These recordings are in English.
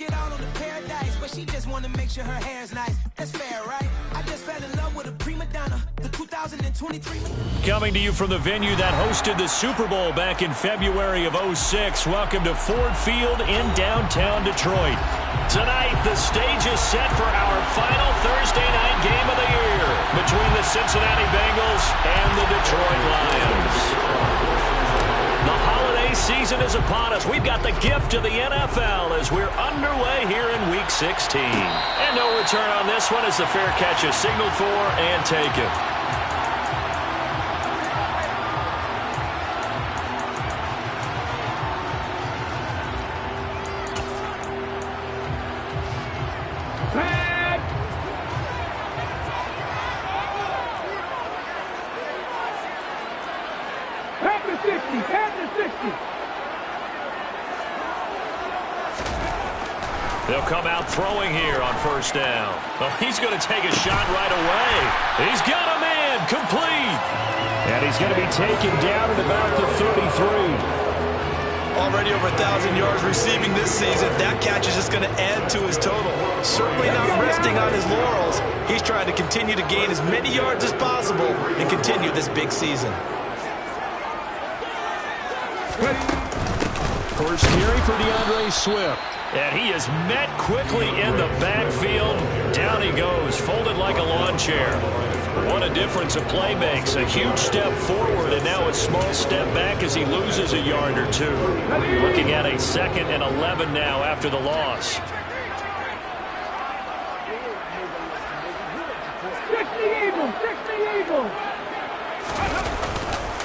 get out on the paradise, but she just wanna make sure her hair's nice. That's fair, right? I just fell in love with a prima donna, the 2023. Coming to you from the venue that hosted the Super Bowl back in February of '06. Welcome to Ford Field in downtown Detroit. Tonight, the stage is set for our final Thursday night game of the year between the Cincinnati Bengals and the Detroit Lions. The holiday season is upon us. We've got the gift of the NFL as we're underway here in Week 16. And no return on this one as the fair catch is signaled for and taken. They'll come out throwing here on first down. Oh, he's going to take a shot right away. He's got a man complete. And he's going to be taken down at about the 33. Already over 1,000 yards receiving this season. That catch is just going to add to his total. Certainly not resting on his laurels. He's trying to continue to gain as many yards as possible and continue this big season. First carry for DeAndre Swift. And he is met quickly in the backfield. Down he goes, folded like a lawn chair. What a difference a play makes. A huge step forward and now a small step back as he loses a yard or two. Looking at a 2nd and 11 now after the loss.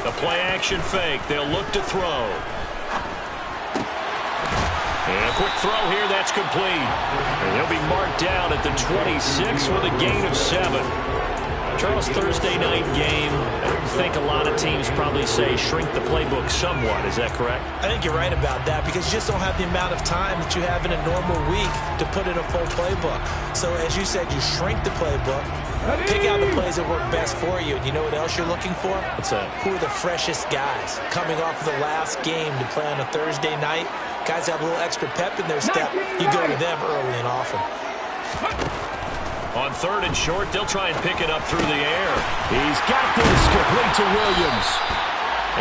The play action fake. They'll look to throw. And a quick throw here, that's complete. And he'll be marked down at the 26 with a gain of 7. Charles, Thursday night game, I think a lot of teams probably say shrink the playbook somewhat. Is that correct? I think you're right about that because you just don't have the amount of time that you have in a normal week to put in a full playbook. So as you said, you shrink the playbook, pick out the plays that work best for you. And you know what else you're looking for? What's that? Who are the freshest guys coming off of the last game to play on a Thursday night? Guys have a little extra pep in their step. You go to them early and often. On 3rd and short, they'll try and pick it up through the air. He's got this complete to Williams.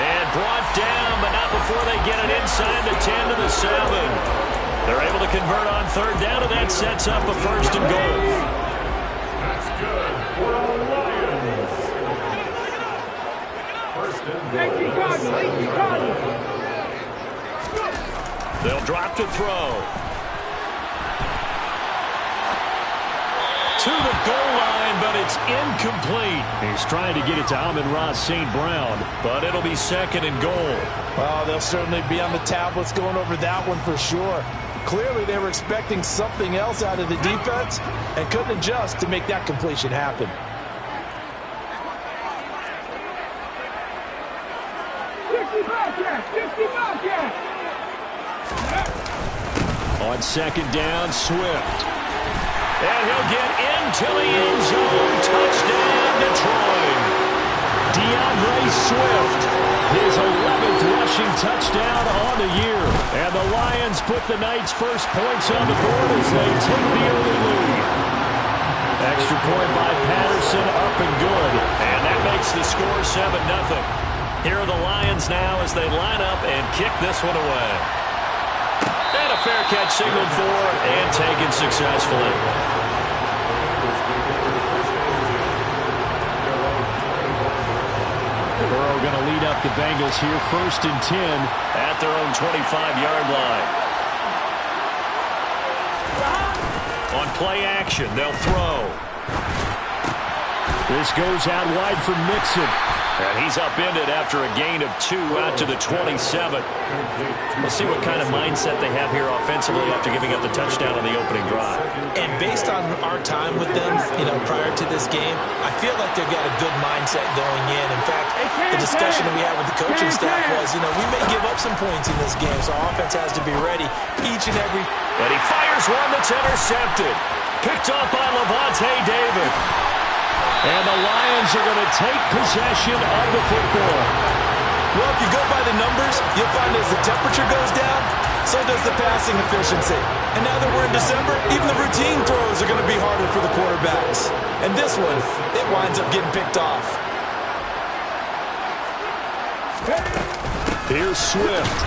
And brought down, but not before they get it inside the 10 to the 7. They're able to convert on 3rd down, and that sets up a 1st and goal. That's good for the Lions. 1st and goal. They'll drop to throw. To the goal line, but it's incomplete. He's trying to get it to Amon-Ra St. Brown, but it'll be 2nd and goal. Oh, they'll certainly be on the tablets going over that one for sure. Clearly, they were expecting something else out of the defense and couldn't adjust to make that completion happen. On 2nd down, Swift. And he'll get into the end zone. Touchdown, Detroit. DeAndre Swift, his 11th rushing touchdown on the year. And the Lions put the night's first points on the board as they take the early lead. Extra point by Patterson, up and good. And that makes the score 7-0. Here are the Lions now as they line up and kick this one away. And a fair catch signaled for and taken successfully. Burrow going to lead up the Bengals here, 1st and 10 at their own 25-yard line. On play action, they'll throw. This goes out wide for Mixon. And he's upended after a gain of 2 out to the 27. We'll see what kind of mindset they have here offensively after giving up the touchdown on the opening drive. And based on our time with them, prior to this game, I feel like they've got a good mindset going in. In fact, the discussion that we had with the coaching staff was, we may give up some points in this game, so our offense has to be ready each and every. And he fires one that's intercepted. Picked up by Lavonte David. And the Lions are going to take possession of the football. Well, if you go by the numbers, you'll find as the temperature goes down, so does the passing efficiency. And now that we're in December, even the routine throws are going to be harder for the quarterbacks. And this one, it winds up getting picked off. Here's Swift.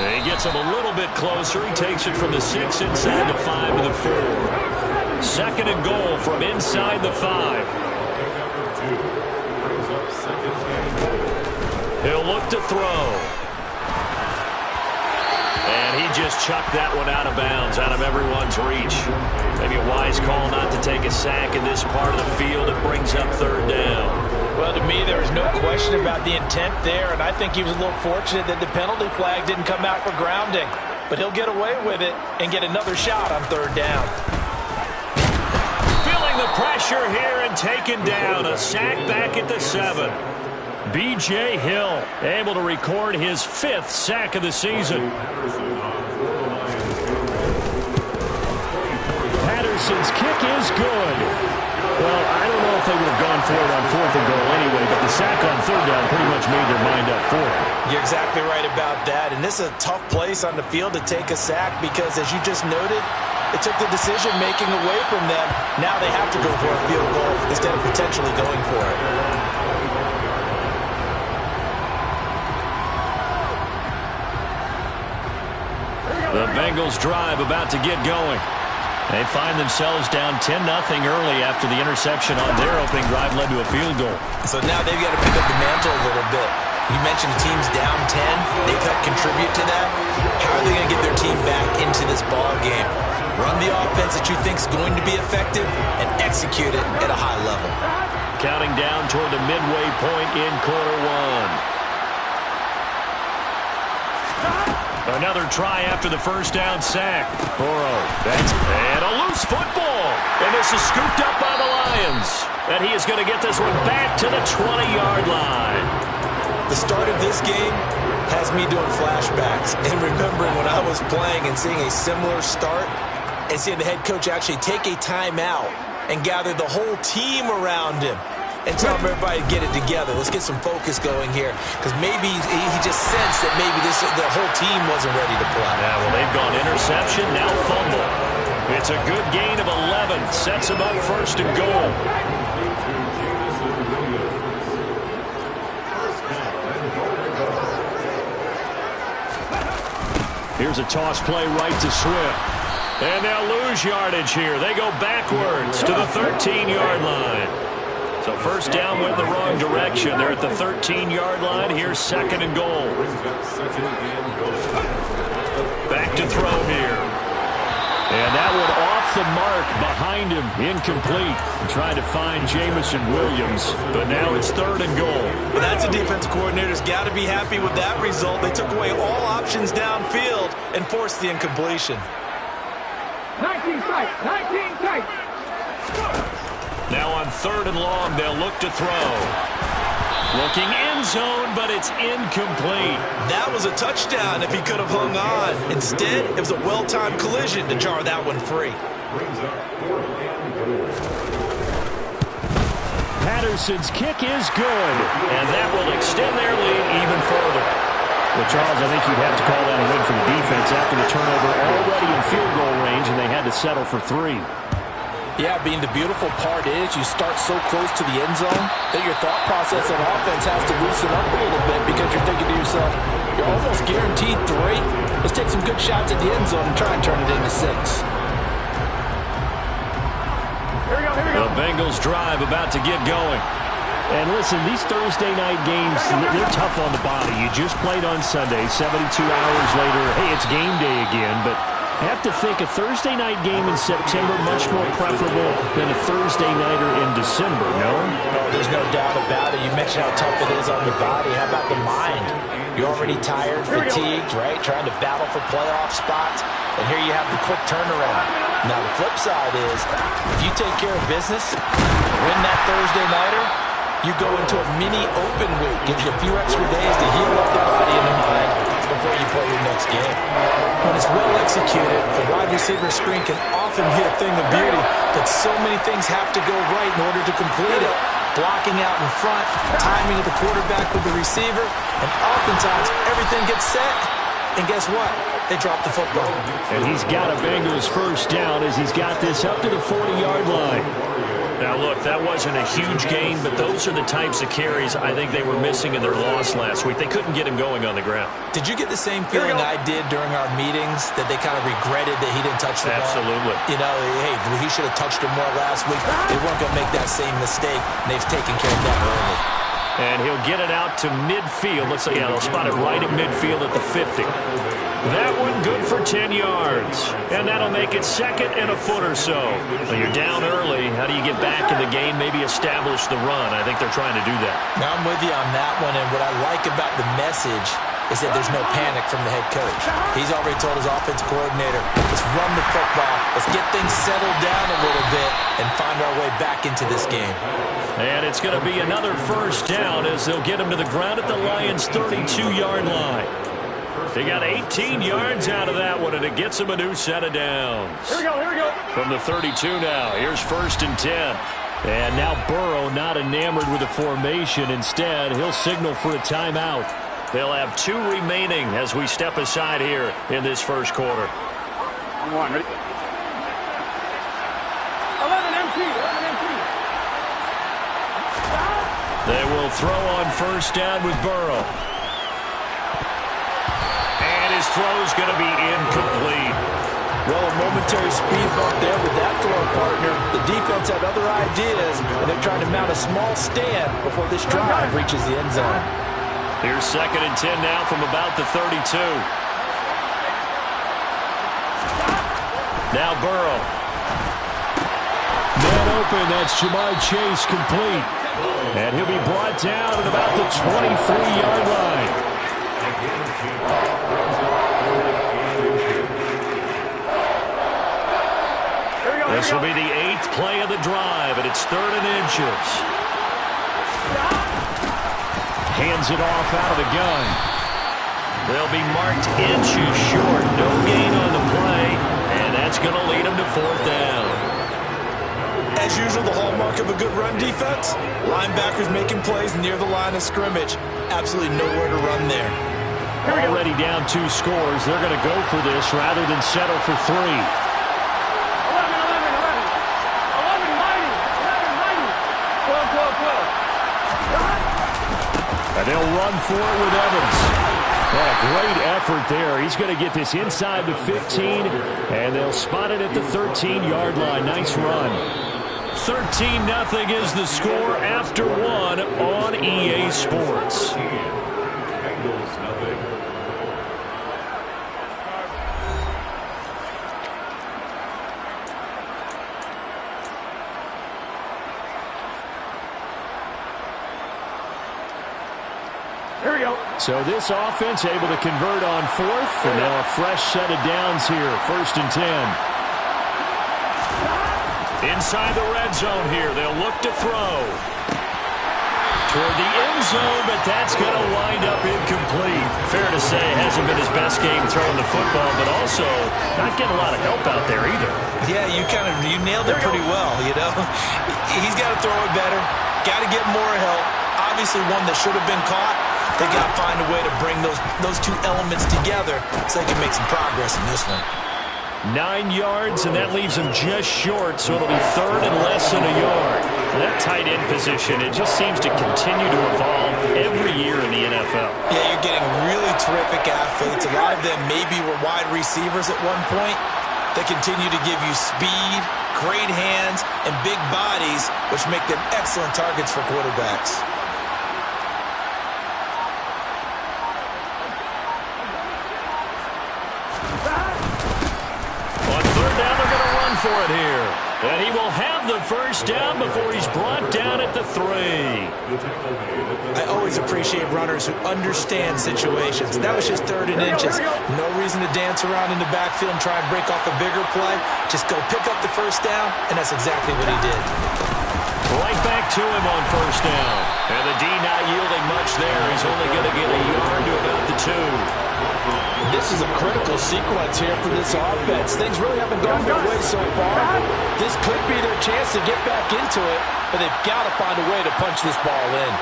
And he gets him a little bit closer. He takes it from the 6 inside the 5 to the 4. Second and goal from inside the 5. He'll look to throw. And he just chucked that one out of bounds, out of everyone's reach. Maybe a wise call not to take a sack in this part of the field. It brings up third down. Well, to me, there was no question about the intent there, and I think he was a little fortunate that the penalty flag didn't come out for grounding. But he'll get away with it and get another shot on third down. Feeling the pressure here and taken down. A sack back at the 7. B.J. Hill able to record his 5th sack of the season. Patterson's kick is good. Well, I don't know if they would have gone for it on 4th and goal anyway, but the sack on third down pretty much made their mind up for it. You're exactly right about that, and this is a tough place on the field to take a sack because, as you just noted, it took the decision-making away from them. Now they have to go for a field goal instead of potentially going for it. The Bengals drive about to get going. They find themselves down 10-0 early after the interception on their opening drive led to a field goal. So now they've got to pick up the mantle a little bit. You mentioned the team's down 10. They've helped contribute to that. How are they going to get their team back into this ball game? Run the offense that you think is going to be effective and execute it at a high level. Counting down toward the midway point in quarter 1. Another try after the first down sack. Burrow, and a loose football. And this is scooped up by the Lions. And he is going to get this one back to the 20-yard line. The start of this game has me doing flashbacks and remembering when I was playing and seeing a similar start and seeing the head coach actually take a timeout and gather the whole team around him and tell everybody to get it together. Let's get some focus going here. Because maybe he just sensed that maybe the whole team wasn't ready to play. Yeah, well, they've gone interception, now fumble. It's a good gain of 11. Sets him up first and goal. Here's a toss play right to Swift. And they'll lose yardage here. They go backwards to the 13-yard line. So first down went the wrong direction. They're at the 13-yard line. Here's second and goal. Back to throw here. And that one off the mark behind him. Incomplete. Trying to find Jameson Williams. But now it's third and goal. Well, that's a defensive coordinator's got to be happy with that result. They took away all options downfield and forced the incompletion. 19 tight, 19 tight. Now on third and long, they'll look to throw. Looking end zone, but it's incomplete. That was a touchdown if he could have hung on. Instead, it was a well-timed collision to jar that one free. Patterson's kick is good, and that will extend their lead even further. Well, Charles, I think you'd have to call that a win for the defense after the turnover already in field goal range, and they had to settle for 3. Yeah, Bean, the beautiful part is you start so close to the end zone that your thought process on offense has to loosen up a little bit because you're thinking to yourself, you're almost guaranteed 3. Let's take some good shots at the end zone and try and turn it into 6. Here we go, here we go. The Bengals drive about to get going. And listen, these Thursday night games, they're tough on the body. You just played on Sunday, 72 hours later, hey, it's game day again, but I have to think a Thursday night game in September much more preferable than a Thursday nighter in December, no? No, there's no doubt about it. You mentioned how tough it is on the body. How about the mind? You're already tired, fatigued, right? Trying to battle for playoff spots. And here you have the quick turnaround. Now, the flip side is, if you take care of business, win that Thursday nighter, you go into a mini open week. Gives you a few extra days to heal up the body and the mind before you play your next game. When it's well executed, the wide receiver screen can often be a thing of beauty, but so many things have to go right in order to complete it. Blocking out in front, timing of the quarterback with the receiver, and oftentimes everything gets set, And guess what? They dropped the football. And he's got a Bengals first down as he's got this up to the 40-yard line. Now, look, that wasn't a huge gain, but those are the types of carries I think they were missing in their loss last week. They couldn't get him going on the ground. Did you get the same feeling I did during our meetings, that they kind of regretted that he didn't touch the ball? Absolutely. You know, hey, he should have touched it more last week. They weren't going to make that same mistake, and they've taken care of that early. And he'll get it out to midfield. Looks like, yeah, they'll spot it right at midfield at the 50. That one good for 10 yards. And that'll make it second and a foot or so. When you're down early, how do you get back in the game, maybe establish the run? I think they're trying to do that. Now, I'm with you on that one, and what I like about the message is that there's no panic from the head coach. He's already told his offensive coordinator, let's run the football, let's get things settled down a little bit and find our way back into this game. And it's going to be another first down as they'll get him to the ground at the Lions' 32-yard line. They got 18 yards out of that one, and it gets them a new set of downs. Here we go. From the 32 now, here's 1st and 10. And now Burrow not enamored with the formation. Instead, he'll signal for a timeout. They'll have 2 remaining as we step aside here in this first quarter. Come on, ready? 11 empty. They will throw on first down with Burrow. And his throw's going to be incomplete. Well, a momentary speed bump there with that throw partner. The defense had other ideas, and they're trying to mount a small stand before this drive reaches the end zone. Here's 2nd and 10 now from about the 32. Now Burrow. Man open, that's Ja'Marr Chase complete. And he'll be brought down at about the 23-yard line. This will be the 8th play of the drive, and it's 3rd and inches. Hands it off out of the gun. They'll be marked inches short. No gain on the play, and that's going to lead them to 4th down. As usual, the hallmark of a good run defense, linebackers making plays near the line of scrimmage. Absolutely nowhere to run there. Already down 2 scores. They're going to go for this rather than settle for 3. 11, mighty. 12. And they'll run for it with Evans. What a great effort there. He's going to get this inside the 15, and they'll spot it at the 13-yard line. Nice run. 13-0 is the score after 1 on EA Sports. Here we go. So this offense able to convert on 4th, and now a fresh set of downs here. 1st and 10. Inside the red zone here, they'll look to throw. Toward the end zone, but that's going to wind up incomplete. Fair to say, it hasn't been his best game throwing the football, but also not getting a lot of help out there either. Yeah, you nailed it pretty well, you know. He's got to throw it better, got to get more help. Obviously one that should have been caught. They got to find a way to bring those 2 elements together so they can make some progress in this one. 9 yards, and that leaves him just short, so it'll be 3rd and less than a yard. That tight end position, it just seems to continue to evolve every year in the NFL. Yeah, you're getting really terrific athletes. A lot of them maybe were wide receivers at one point. They continue to give you speed, great hands, and big bodies, which make them excellent targets for quarterbacks. For it here. And he will have the first down before he's brought down at the 3. I always appreciate runners who understand situations. That was just 3rd and inches. No reason to dance around in the backfield and try and break off a bigger play. Just go pick up the first down, and that's exactly what he did. Right back to him on first down. And the D not yielding much there. He's only going to get a yard to about the 2. This is a critical sequence here for this offense. Things really haven't gone their way so far. This could be their chance to get back into it, but they've got to find a way to punch this ball in.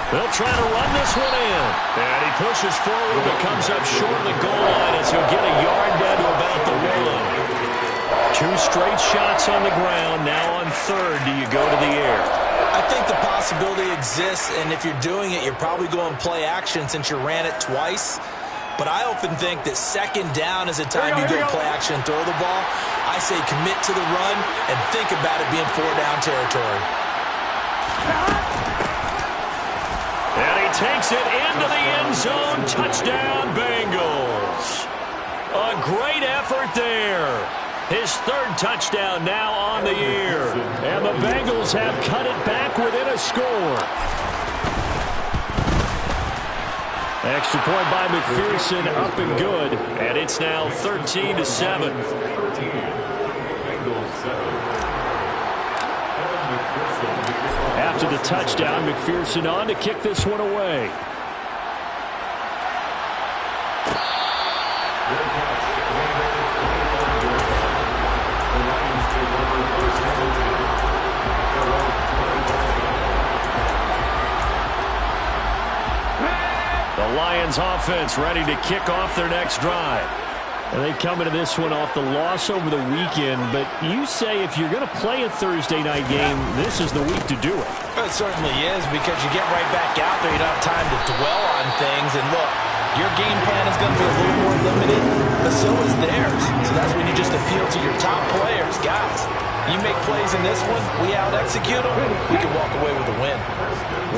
They'll try to run this one in. And he pushes forward but comes up short of the goal line as he'll get a yard down to about the 1. 2 straight shots on the ground. Now on third, do you go to the air? I think the possibility exists, and if you're doing it, you're probably going play action since you ran it twice. But I often think that second down is a time you go play action and throw the ball. I say commit to the run and think about it being 4-down territory. And he takes it into the end zone. Touchdown, Bengals. A great effort there. His third touchdown now on the year. And the Bengals have cut it back within a score. Extra point by McPherson, up and good. And it's now 13-7. After the touchdown, McPherson on to kick this one away. The Lions offense ready to kick off their next drive. And they come into this one off the loss over the weekend, but you say if you're going to play a Thursday night game, this is the week to do it. It certainly is, because you get right back out there. You don't have time to dwell on things. And look, your game plan is going to be a little more limited, but so is theirs. So that's when you just appeal to your top players. Guys, you make plays in this one, we out-execute them, we can walk away with a win.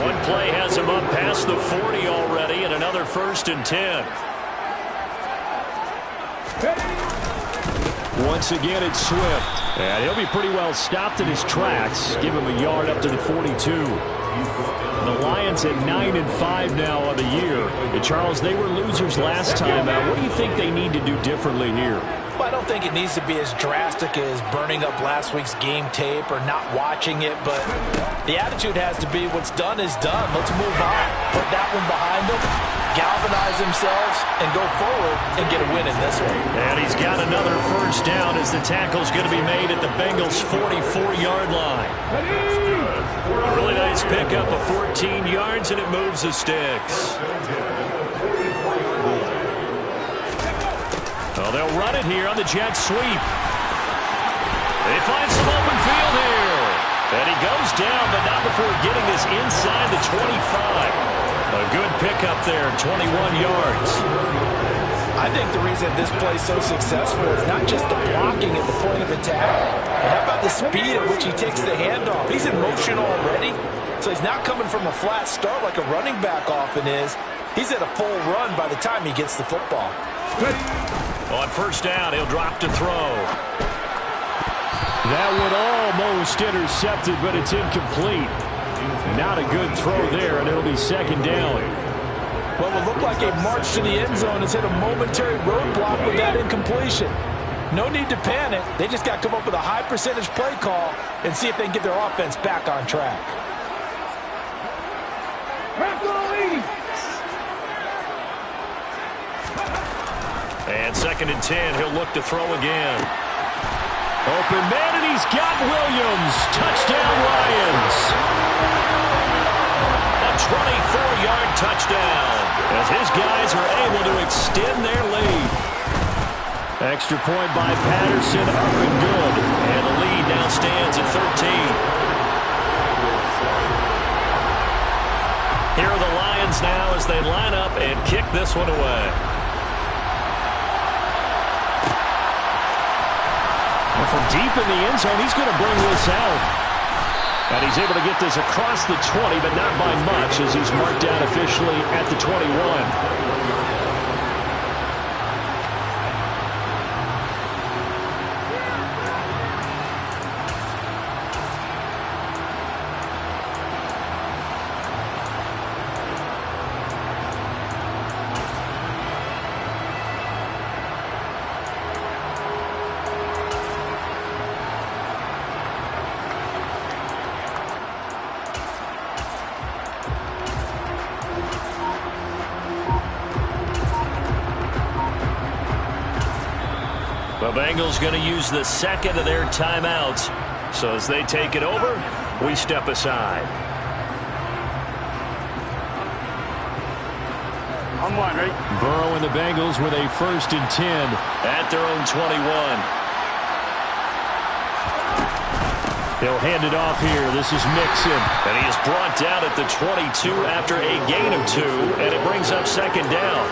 One play has him up past the 40 already, and another 1st and 10. Once again, it's Swift. And he'll be pretty well stopped in his tracks. Give him a yard up to the 42. The Lions at 9-5 now on the year. And Charles, they were losers last time out. What do you think they need to do differently here? Well, I don't think it needs to be as drastic as burning up last week's game tape or not watching it, but the attitude has to be what's done is done. Let's move on. Put that one behind them, galvanize themselves, and go forward and get a win in this one. And he's got another 1st down as the tackle's going to be made at the Bengals' 44-yard line. A really nice pickup of 14 yards, and it moves the sticks. Well, they'll run it here on the jet sweep. They find some open field here. And he goes down, but not before getting this inside the 25. A good pickup there, 21 yards. I think the reason this play is so successful is not just the blocking at the point of attack, but how about the speed at which he takes the handoff? He's in motion already, so he's not coming from a flat start like a running back often is. He's at a full run by the time he gets the football. On 1st down, he'll drop to throw. That one almost intercepted, but it's incomplete. Not a good throw there, and it'll be 2nd down. Well, it looked like a march to the end zone has hit a momentary roadblock with that incompletion. No need to panic. They just got to come up with a high percentage play call and see if they can get their offense back on track. And 2nd and 10, he'll look to throw again. Open man, and he's got Williams. Touchdown, Lions. A 24-yard touchdown as his guys are able to extend their lead. Extra point by Patterson, up and good. And the lead now stands at 13. Here are the Lions now as they line up and kick this one away. From deep in the end zone, he's going to bring this out. And he's able to get this across the 20, but not by much as he's marked out officially at the 21. The Bengals going to use the 2nd of their timeouts. So as they take it over, we step aside. 1, ready? Burrow and the Bengals with a 1st and 10 at their own 21. He'll hand it off here. This is Mixon. And he is brought down at the 22 after a gain of 2, and it brings up 2nd down.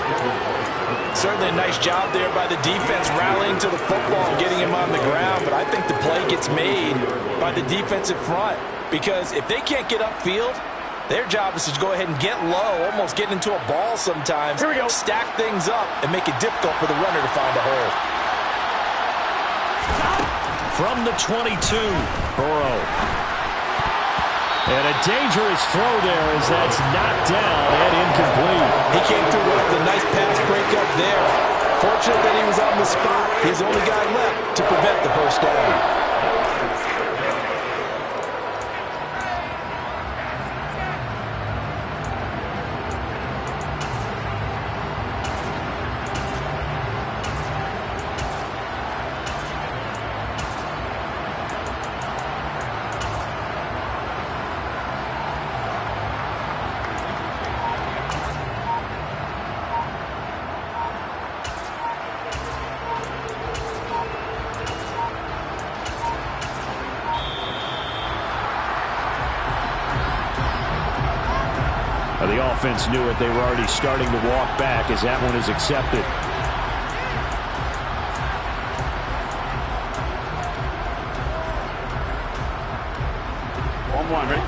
Certainly a nice job there by the defense rallying to the football and getting him on the ground, but I think the play gets made by the defensive front because if they can't get upfield, their job is to go ahead and get low, almost get into a ball sometimes, stack things up, and make it difficult for the runner to find a hole. From the 22, Burrow. And a dangerous throw there as that's knocked down and incomplete. He came through with a nice pass breakup there. Fortunate that he was on the spot. His only guy left to prevent the first down. The offense knew it. They were already starting to walk back as that one is accepted.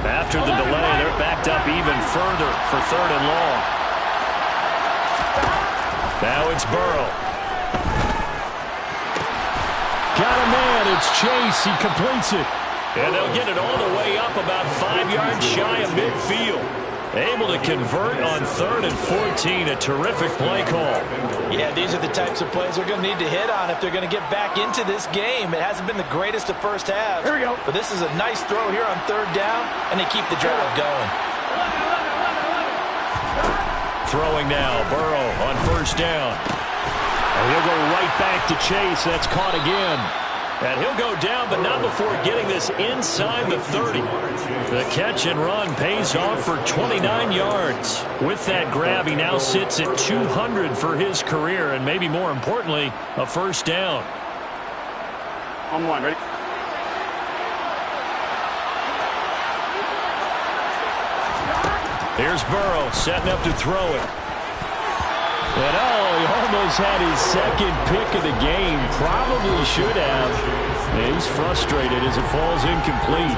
After the delay, they're backed up even further for 3rd and long. Now it's Burrow. Got a man. It's Chase. He completes it. And they'll get it all the way up about 5 yards shy of midfield. Able to convert on 3rd and 14. A terrific play call. Yeah, these are the types of plays they're going to need to hit on if they're going to get back into this game. It hasn't been the greatest of first halves. Here we go. But this is a nice throw here on 3rd down, and they keep the drive going. Throwing now, Burrow on 1st down. And he'll go right back to Chase. That's caught again. And he'll go down, but not before getting this inside the 30. The catch and run pays off for 29 yards. With that grab, he now sits at 200 for his career, and maybe more importantly, a 1st down. On 1, ready? Here's Burrow setting up to throw it. And he almost had his 2nd pick of the game. Probably should have. And he's frustrated as it falls incomplete.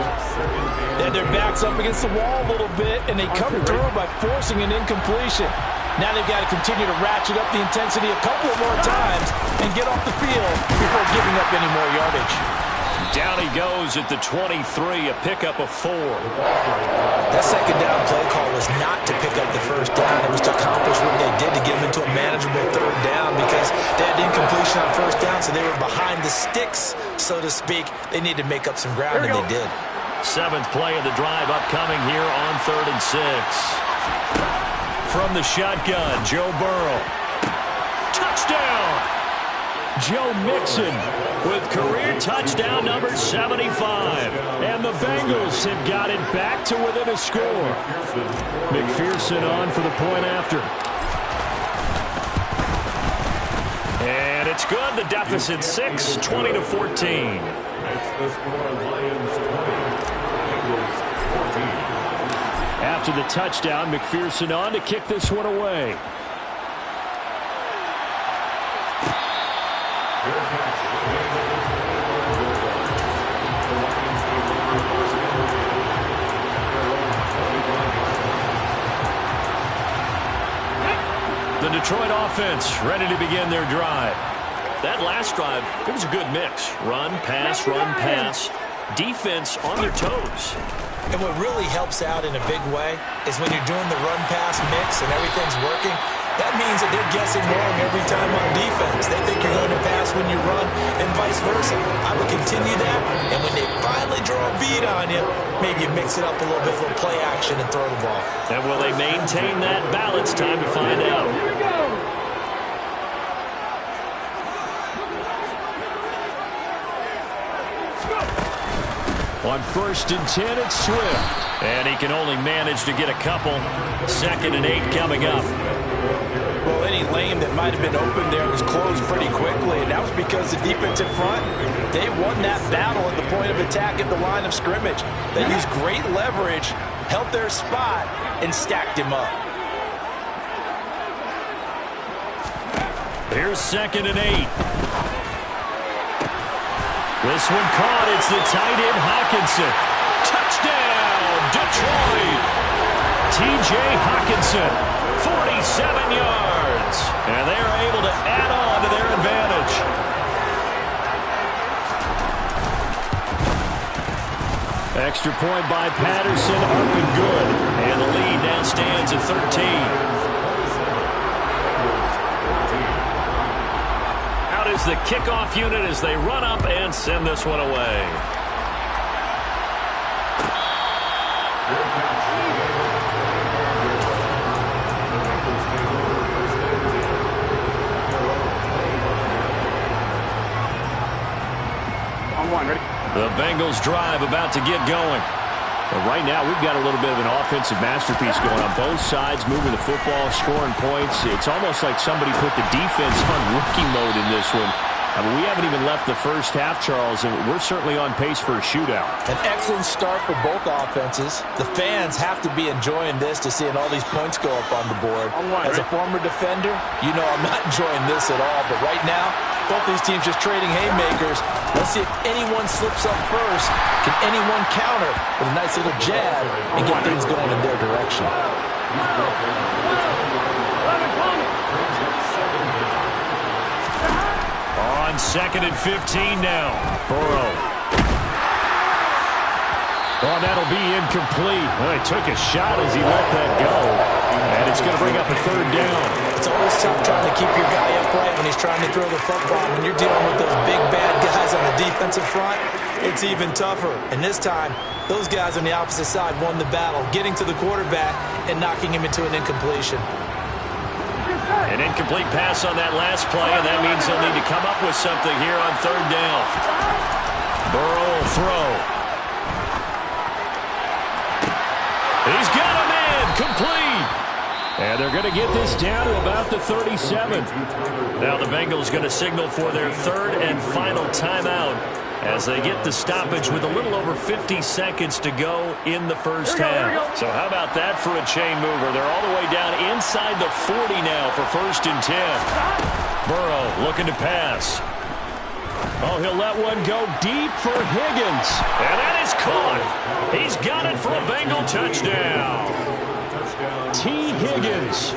They had their backs up against the wall a little bit, and they come through by forcing an incompletion. Now they've got to continue to ratchet up the intensity a couple of more times and get off the field before giving up any more yardage. Down he goes at the 23, a pickup of 4. That 2nd down play call was not to pick up the 1st down. It was to accomplish what they did to get them into a manageable 3rd down because they had incompletion on 1st down, so they were behind the sticks, so to speak. They needed to make up some ground, and they did. 7th play of the drive upcoming here on 3rd and 6. From the shotgun, Joe Burrow. Touchdown! Joe Mixon with career touchdown number 75. And the Bengals have got it back to within a score. McPherson on for the point after. And it's good. The deficit 6, 20-14. After the touchdown, McPherson on to kick this one away. The Detroit offense ready to begin their drive. That last drive, it was a good mix. Run, pass, defense on their toes. And what really helps out in a big way is when you're doing the run-pass mix and everything's working, that means that they're guessing wrong every time on defense. They think you're going to pass when you run and vice versa. I would continue that, and when they finally draw a bead on you, maybe you mix it up a little bit for play action and throw the ball. And will they maintain that balance? Time to find out. Here we go. On 1st and 10, it's Swift. And he can only manage to get a couple. 2nd and 8 coming up. Well, that might have been open there was closed pretty quickly, and that was because the defensive front, they won that battle at the point of attack at the line of scrimmage. They used great leverage, held their spot, and stacked him up. Here's 2nd and 8. This one caught. It's the tight end, Hockenson. Touchdown, Detroit. T.J. Hockenson, 47 yards. And they are able to add on to their advantage. Extra point by Patterson, up and good. And the lead now stands at 13. Is the kickoff unit as they run up and send this one away. On one, ready? The Bengals drive about to get going. But right now, we've got a little bit of an offensive masterpiece going on both sides, moving the football, scoring points. It's almost like somebody put the defense on rookie mode in this one. I mean, we haven't even left the first half, Charles, and we're certainly on pace for a shootout. An excellent start for both offenses. The fans have to be enjoying this to seeing all these points go up on the board. As a former defender, you know I'm not enjoying this at all. But right now, both these teams just trading haymakers. Let's see if anyone slips up first. Can anyone counter with a nice little jab and get things going in their direction? On 2nd and 15 now. Burrow. Oh, that'll be incomplete. Well, he took a shot as he let that go. And it's going to bring up a 3rd down. It's always tough trying to keep your guy upright when he's trying to throw the football. When you're dealing with those big, bad guys on the defensive front, it's even tougher. And this time, those guys on the opposite side won the battle, getting to the quarterback and knocking him into an incompletion. An incomplete pass on that last play, and that means they'll need to come up with something here on 3rd down. Burrow will throw. He's got a man, complete. And they're going to get this down to about the 37. Now the Bengals going to signal for their 3rd and final timeout as they get the stoppage with a little over 50 seconds to go in the first half. So how about that for a chain mover? They're all the way down inside the 40 now for 1st and 10. Burrow looking to pass. Oh, he'll let one go deep for Higgins. And that is caught. He's got it for a Bengal touchdown. T. Higgins,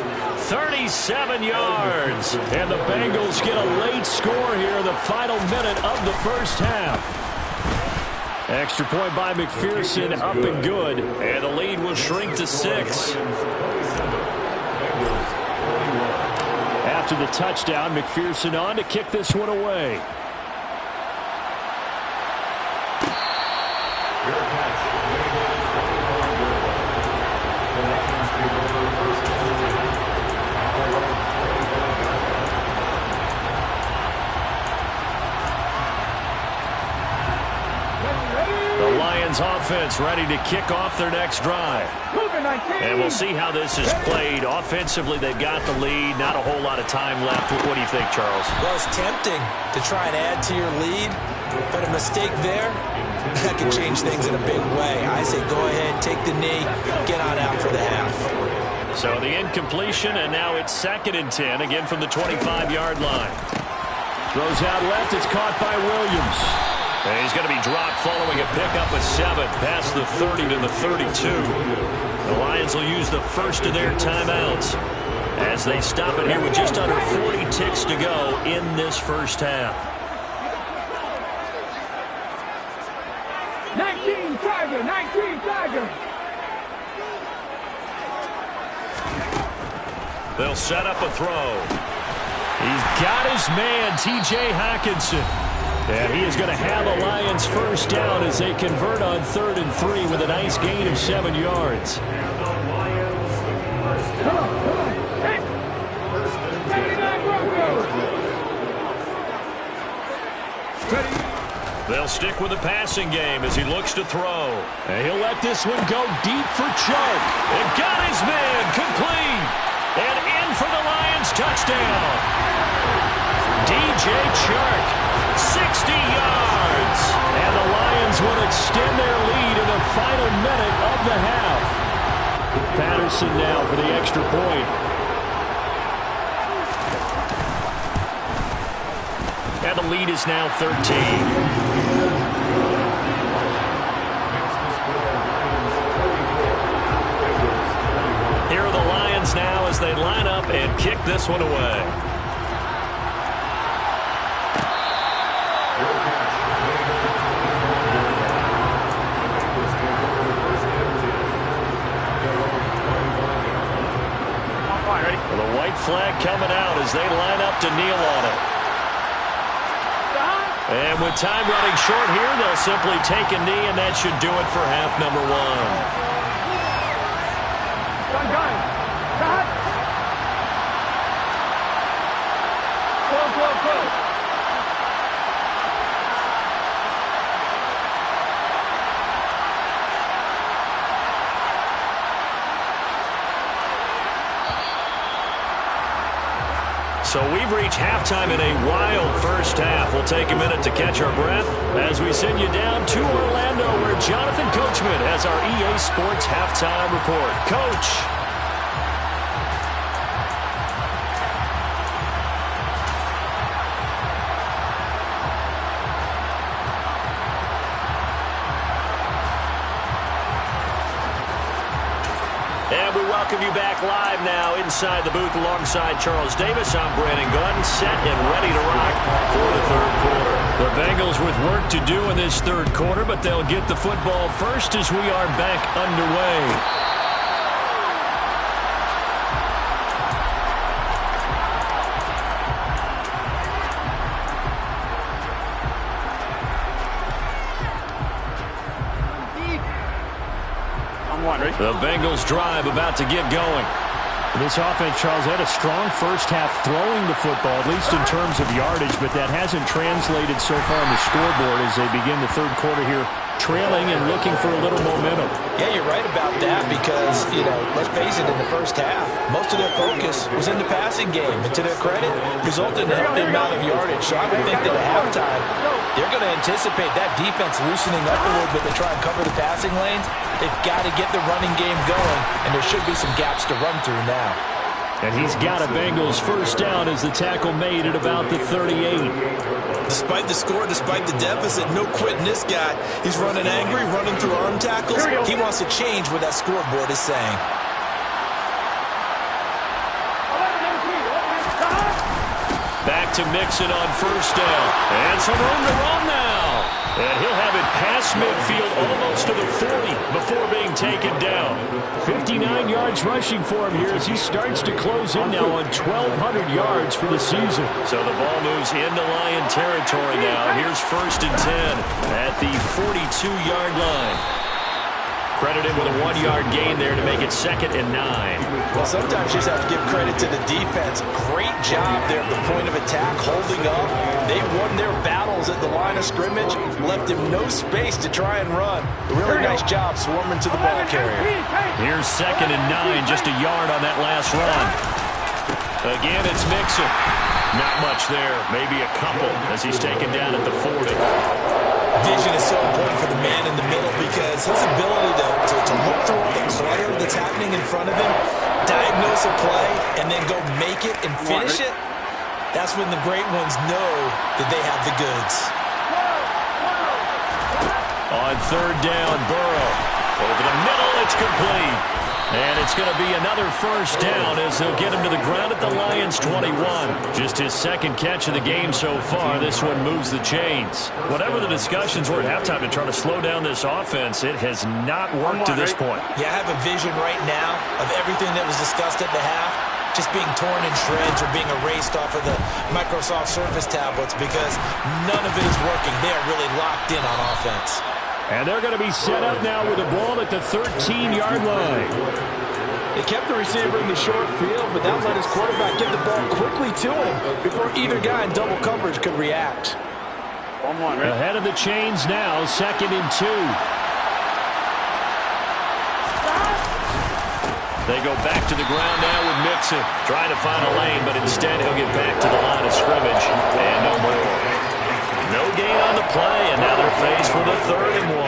37 yards. And the Bengals get a late score here in the final minute of the first half. Extra point by McPherson, up and good. And the lead will shrink to 6. After the touchdown, McPherson on to kick this one away. Offense ready to kick off their next drive. And we'll see how this is played. Offensively, they've got the lead. Not a whole lot of time left. What do you think, Charles? Well, it's tempting to try and add to your lead, but a mistake there, that could change things in a big way. I say go ahead, take the knee, get on out for the half. So the incompletion, and now it's 2nd and 10, again from the 25-yard line. Throws out left. It's caught by Williams. And he's going to be dropped following a pickup of 7 past the 30 to the 32. The Lions will use the first of their timeouts as they stop it here with just under 40 ticks to go in this first half. 19 Tiger, 19 Tiger. They'll set up a throw. He's got his man, T.J. Hockenson. And he is going to have a Lions first down as they convert on 3rd and 3 with a nice gain of 7 yards. They'll stick with the passing game as he looks to throw. And he'll let this one go deep for Chuck. And got his man complete. And in for the Lions Lions touchdown. DJ Chark, 60 yards. And the Lions will extend their lead in the final minute of the half. Patterson now for the extra point. And the lead is now 13. Now as they line up and kick this one away. Well, the white flag coming out as they line up to kneel on it. And with time running short here, they'll simply take a knee, and that should do it for half number one. So we've reached halftime in a wild first half. We'll take a minute to catch our breath as we send you down to Orlando, where Jonathan Coachman has our EA Sports halftime report. Coach. And we welcome you back live now inside the booth alongside Charles Davis. I'm Brandon Gunn, set and ready to rock for the third quarter. The Bengals with work to do in this third quarter, but they'll get the football first as we are back underway. The Bengals drive about to get going. This offense, Charles, had a strong first half throwing the football, at least in terms of yardage, but that hasn't translated so far on the scoreboard as they begin the third quarter here, trailing and looking for a little momentum. Yeah, you're right about that because, let's face it, in the first half, most of their focus was in the passing game. And to their credit, resulted in a healthy amount of yardage. So I would think that at halftime, they're going to anticipate that defense loosening up a little bit to try and cover the passing lanes. They've got to get the running game going, and there should be some gaps to run through now. And he's got a Bengals first down as the tackle made at about the 38. Despite the score, despite the deficit, no quitting this guy. He's running angry, running through arm tackles. He wants to change what that scoreboard is saying. Back to Mixon on first down. And some room to run now. And he'll have it past midfield almost to the 40 before being taken down. 59 yards rushing for him here as he starts to close in now on 1,200 yards for the season. So the ball moves into Lion territory now. Here's 1st and 10 at the 42-yard line. Credited with a 1-yard gain there to make it 2nd and 9. Well, sometimes you just have to give credit to the defense. Great job there at the point of attack, holding up. They won their battles at the line of scrimmage, left him no space to try and run. A really nice job swarming to the ball carrier. Here's 2nd and 9, just a yard on that last run. Again, it's Mixon. Not much there, maybe a couple as he's taken down at the 40. Vision is so important for the man in the middle because his ability to look through all the clutter that's happening in front of him, diagnose a play, and then go make it and finish it, that's when the great ones know that they have the goods. On 3rd down, Burrow. Over the middle, it's complete. And it's going to be another first down as they'll get him to the ground at the Lions' 21. Just his 2nd catch of the game so far. This one moves the chains. Whatever the discussions were at halftime to try to slow down this offense, it has not worked to this point. Yeah, I have a vision right now of everything that was discussed at the half just being torn in shreds or being erased off of the Microsoft Surface tablets because none of it is working. They are really locked in on offense. And they're going to be set up now with the ball at the 13-yard line. They kept the receiver in the short field, but that let his quarterback get the ball quickly to him before either guy in double coverage could react. Ahead of the chains now, 2nd and 2. They go back to the ground now with Mixon. Trying to find a lane, but instead he'll get back to the line of scrimmage. And no more. No gain on the play, and now they're faced with a 3rd and 1.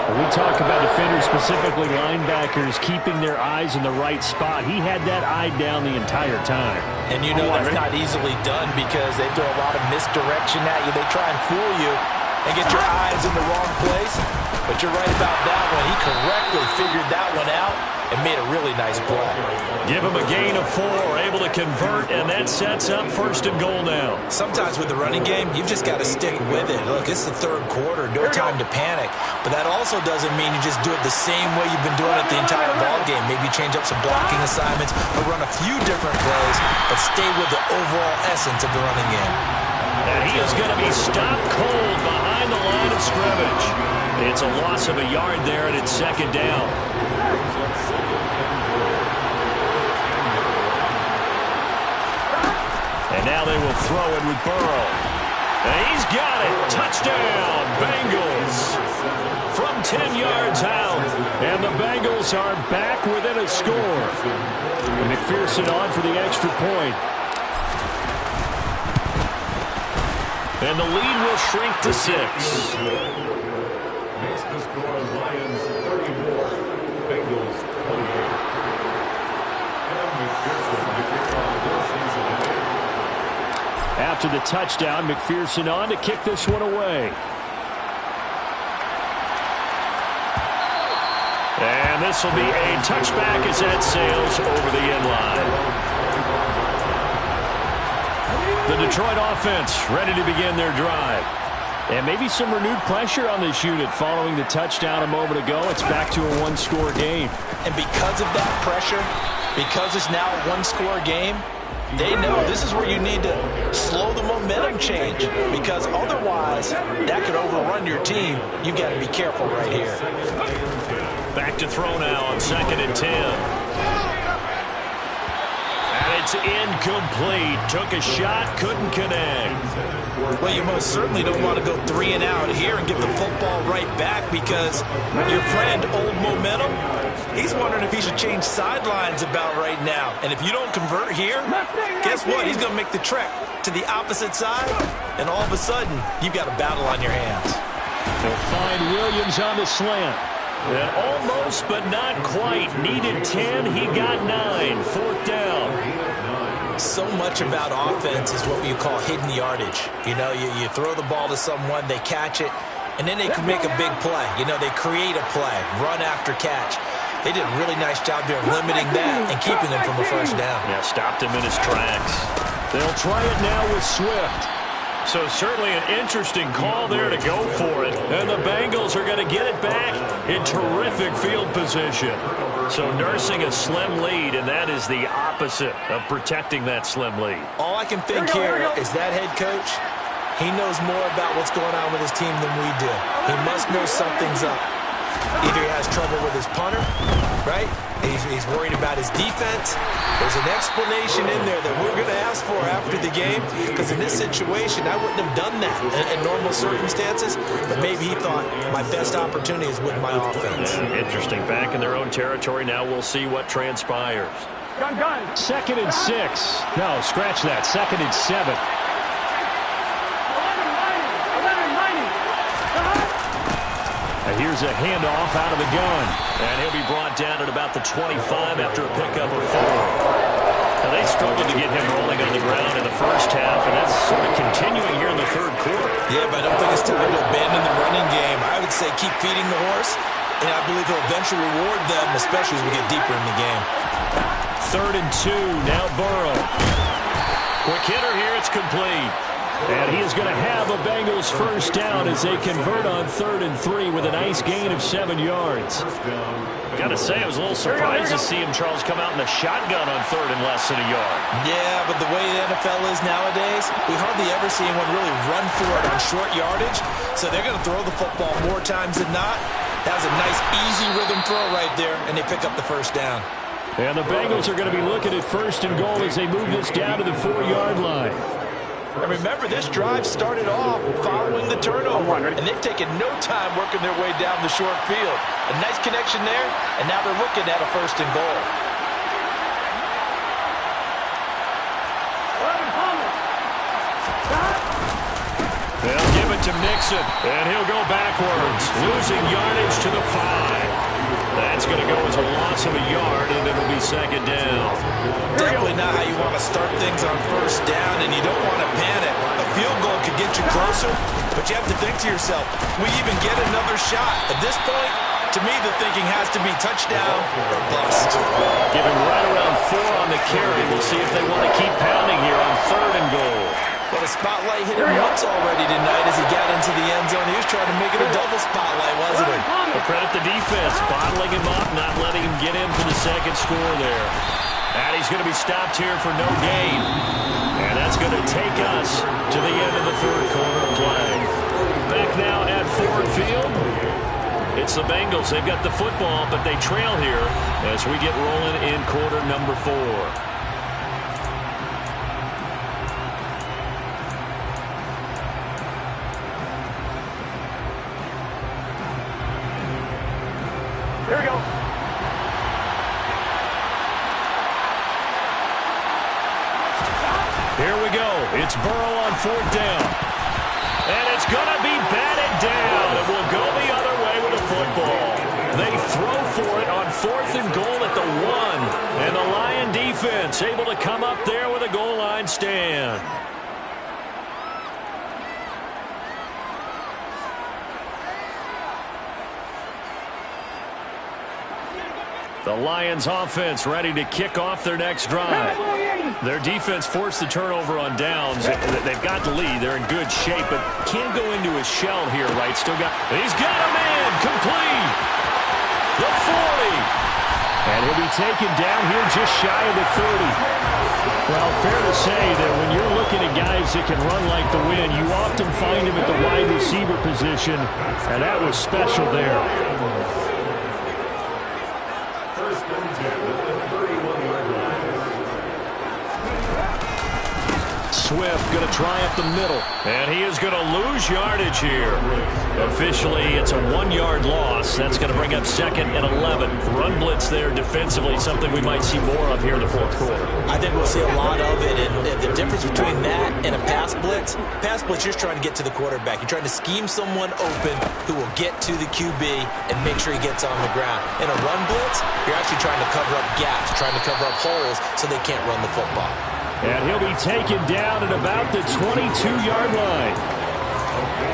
When we talk about defenders, specifically linebackers, keeping their eyes in the right spot, he had that eye down the entire time. And you know that's not easily done because they throw a lot of misdirection at you. They try and fool you and get your eyes in the wrong place. But you're right about that one. He correctly figured that one out and made a really nice play. Give him a gain of 4, able to convert, and that sets up 1st and goal now. Sometimes with the running game, you've just got to stick with it. Look, it's the 3rd quarter, no time to panic. But that also doesn't mean you just do it the same way you've been doing it the entire ball game. Maybe change up some blocking assignments or run a few different plays, but stay with the overall essence of the running game. And he is going to be stopped cold behind the line of scrimmage. It's a loss of a yard there, and it's 2nd down. And now they will throw it with Burrow. And he's got it. Touchdown, Bengals. From 10 yards out. And the Bengals are back within a score. And McPherson on for the extra point. And the lead will shrink to 6. Makes the score Lions 34, Bengals 28. And McPherson to kick off this season. After the touchdown, McPherson on to kick this one away. And this will be a touchback as that sails over the end line. The Detroit offense ready to begin their drive. And maybe some renewed pressure on this unit following the touchdown a moment ago. It's back to a 1-score game. And because of that pressure, because it's now a 1-score game, they know this is where you need to slow the momentum change because otherwise that could overrun your team. You've got to be careful right here. Back to throw now on 2nd and 10. And it's incomplete. Took a shot, couldn't connect. Well, you most certainly don't want to go 3 and out here and get the football right back because your friend, Old Momentum, he's wondering if he should change sidelines about right now. And if you don't convert here, guess what? He's going to make the trek to the opposite side, and all of a sudden, you've got a battle on your hands. They'll find Williams on the slant. And almost, but not quite. Needed 10, he got 9. 4th down. So much about offense is what you call hidden yardage. You know, you throw the ball to someone, they catch it, and then they can make a big play. You know, they create a play, run after catch. They did a really nice job there limiting that and keeping him from a 1st down. Yeah, stopped him in his tracks. They'll try it now with Swift. So certainly an interesting call there to go for it. And the Bengals are going to get it back in terrific field position. So nursing a slim lead, and that is the opposite of protecting that slim lead. All I can think here is that head coach, he knows more about what's going on with his team than we do. He must know something's up. Either he has trouble with his punter, right? He's worried about his defense. There's an explanation in there that we're going to ask for after the game, because in this situation, I wouldn't have done that in normal circumstances, but maybe he thought my best opportunity is with my offense. Interesting. Back in their own territory. Now we'll see what transpires. 2nd and 6. No, scratch that. 2nd and 7. And here's a handoff out of the gun. And he'll be brought down at about the 25 after a pickup of 4. Now they struggled to get him rolling on the ground in the 1st half, and that's sort of continuing here in the 3rd quarter. Yeah, but I don't think it's time to abandon the running game. I would say keep feeding the horse, and I believe he'll eventually reward them, especially as we get deeper in the game. 3rd and 2, now Burrow. Quick hitter here, it's complete. And he is going to have a Bengals 1st down as they convert on 3rd and 3 with a nice gain of 7 yards. Got to say, I was a little surprised to see him, Charles, come out in the shotgun on 3rd and less than a yard. Yeah, but the way the NFL is nowadays, we hardly ever see anyone really run for it on short yardage. So they're going to throw the football more times than not. That was a nice, easy rhythm throw right there, and they pick up the 1st down. And the Bengals are going to be looking at 1st and goal as they move this down to the 4-yard line. And remember, this drive started off following the turnover. And they've taken no time working their way down the short field. A nice connection there, and now they're looking at a 1st and goal. They'll give it to Mixon, and he'll go backwards, losing yardage to the 5. That's going to go as a loss of a yard, and it'll be 2nd down. Definitely not how you want to start things on 1st down, and you don't want to panic. A field goal could get you closer, but you have to think to yourself, we even get another shot. At this point, to me, the thinking has to be touchdown or bust. Giving right around 4 on the carry. We'll see if they want to keep pounding here on 3rd and goal. But a spotlight hit him once already tonight as he got into the end zone. He was trying to make it a double spotlight, wasn't he? Well, credit the defense, bottling him up, not letting him get in for the 2nd score there. And he's going to be stopped here for no gain. And that's going to take us to the end of the 3rd quarter of play. Back now at Ford Field. It's the Bengals. They've got the football, but they trail here as we get rolling in quarter number 4. Here we go. Here we go. It's Burrow on 4th down. And it's going to be batted down. It will go the other way with the football. They throw for it on 4th and goal at the 1. And the Lion defense able to come up there with a goal line stand. The Lions offense ready to kick off their next drive. Their defense forced the turnover on downs. They've got the lead. They're in good shape, but can't go into a shell here, right? He's got a man complete. The 40. And he'll be taken down here just shy of the 30. Well, fair to say that when you're looking at guys that can run like the wind, you often find him at the wide receiver position, and that was special there. Swift going to try up the middle, and he is going to lose yardage here. Officially, it's a 1-yard loss. That's going to bring up 2nd and 11. Run blitz there defensively, something we might see more of here in the 4th quarter. I think we'll see a lot of it, and the difference between that and a pass blitz, you're trying to get to the quarterback. You're trying to scheme someone open who will get to the QB and make sure he gets on the ground. In a run blitz, you're actually trying to cover up gaps, trying to cover up holes so they can't run the football. And he'll be taken down at about the 22-yard line.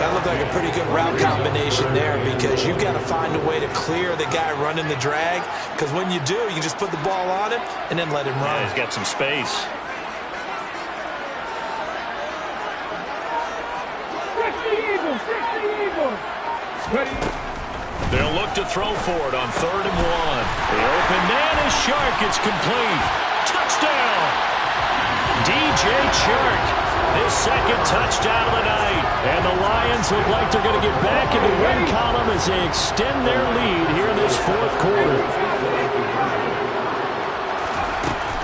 That looked like a pretty good route combination there because you've got to find a way to clear the guy running the drag, because when you do, you just put the ball on him and then let him run. Yeah, he's got some space. They'll look to throw for it on 3rd and 1. The open man is Chark. It's complete. Touchdown! DJ Chark, his 2nd touchdown of the night. And the Lions look like they're going to get back in the win column as they extend their lead here in this 4th quarter.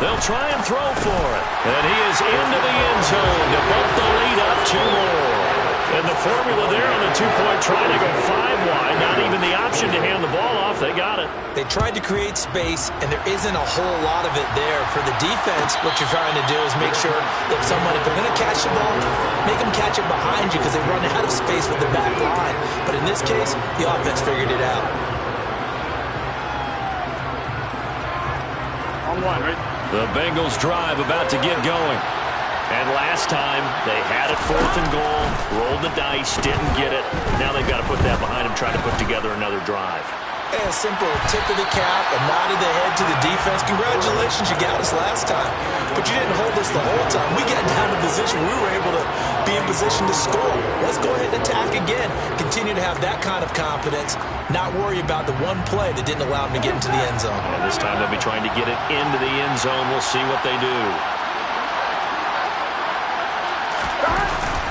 They'll try and throw for it. And he is into the end zone to bump the lead up 2 more. And the formula there on the 2-point try to go 5 wide. Not even the option to hand the ball off. They got it. They tried to create space, and there isn't a whole lot of it there. For the defense, what you're trying to do is make sure that if they're going to catch the ball, make them catch it behind you because they run out of space with the back line. But in this case, the offense figured it out. On 1, right? The Bengals drive about to get going. And last time, they had it 4th and goal, rolled the dice, didn't get it. Now they've got to put that behind them, try to put together another drive. And a simple tip of the cap, a nod of the head to the defense. Congratulations, you got us last time. But you didn't hold us the whole time. We got down to position. We were able to be in position to score. Let's go ahead and attack again. Continue to have that kind of confidence, not worry about the one play that didn't allow them to get into the end zone. And this time they'll be trying to get it into the end zone. We'll see what they do.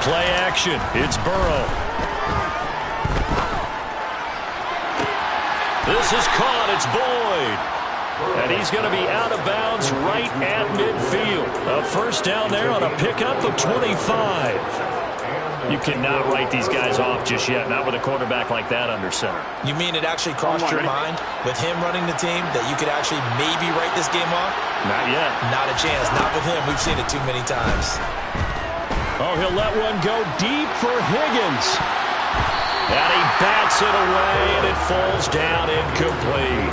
Play action. It's Burrow. This is caught. It's Boyd. And he's going to be out of bounds right at midfield. A first down there on a pickup of 25. You cannot write these guys off just yet, not with a quarterback like that under center. You mean it actually crossed your mind with him running the team that you could actually maybe write this game off? Not yet. Not a chance. Not with him. We've seen it too many times. Oh, he'll let one go deep for Higgins. And he bats it away, and it falls down incomplete.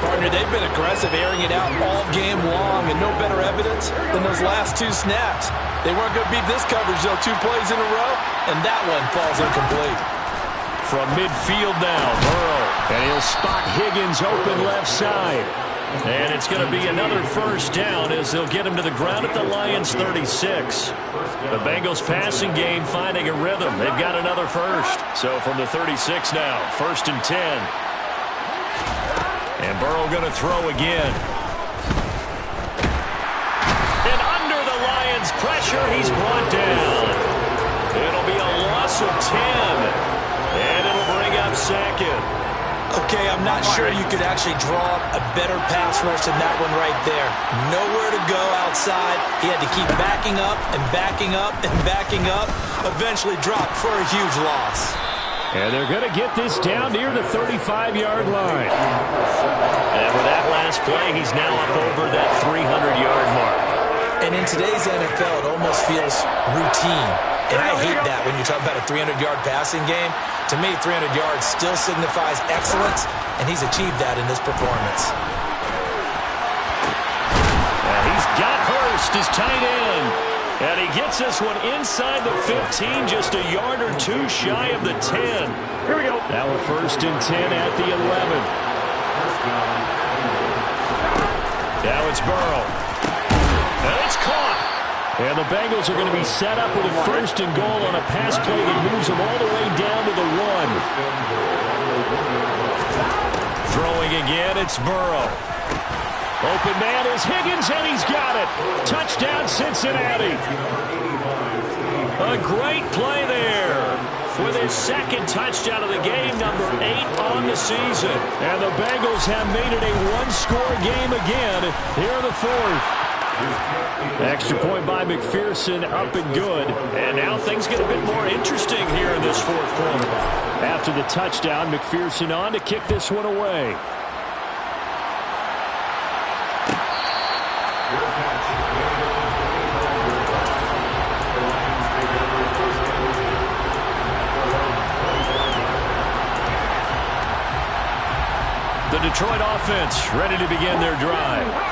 Partner, they've been aggressive, airing it out all game long, and no better evidence than those last two snaps. They weren't going to beat this coverage, though, 2 plays in a row, and that one falls incomplete. From midfield now, Burrow, and he'll spot Higgins open left side. And it's going to be another first down as they'll get him to the ground at the Lions' 36. The Bengals passing game finding a rhythm. They've got another first. So from the 36 now, 1st and 10. And Burrow going to throw again. And under the Lions' pressure, he's brought down. It'll be a loss of 10. And it'll bring up 2nd. Okay, I'm not sure you could actually draw a better pass rush than that one right there. Nowhere to go outside. He had to keep backing up and backing up and backing up. Eventually dropped for a huge loss. And they're going to get this down near the 35-yard line. And with that last play, he's now up over that 300-yard mark. And in today's NFL, it almost feels routine. And I hate that when you talk about a 300-yard passing game. To me, 300 yards still signifies excellence, and he's achieved that in this performance. And he's got Hurst, his tight end. And he gets this one inside the 15, just a yard or 2 shy of the 10. Here we go. Now a 1st and 10 at the 11. Now it's Burrow. And it's caught. And the Bengals are going to be set up with a 1st and goal on a pass play that moves them all the way down to the 1. Throwing again, it's Burrow. Open man is Higgins, and he's got it. Touchdown, Cincinnati. A great play there with his 2nd touchdown of the game, number 8 on the season. And the Bengals have made it a 1-score game again here in the 4th. Extra point by McPherson, up and good. And now things get a bit more interesting here in this 4th quarter. After the touchdown, McPherson on to kick this one away. The Detroit offense ready to begin their drive.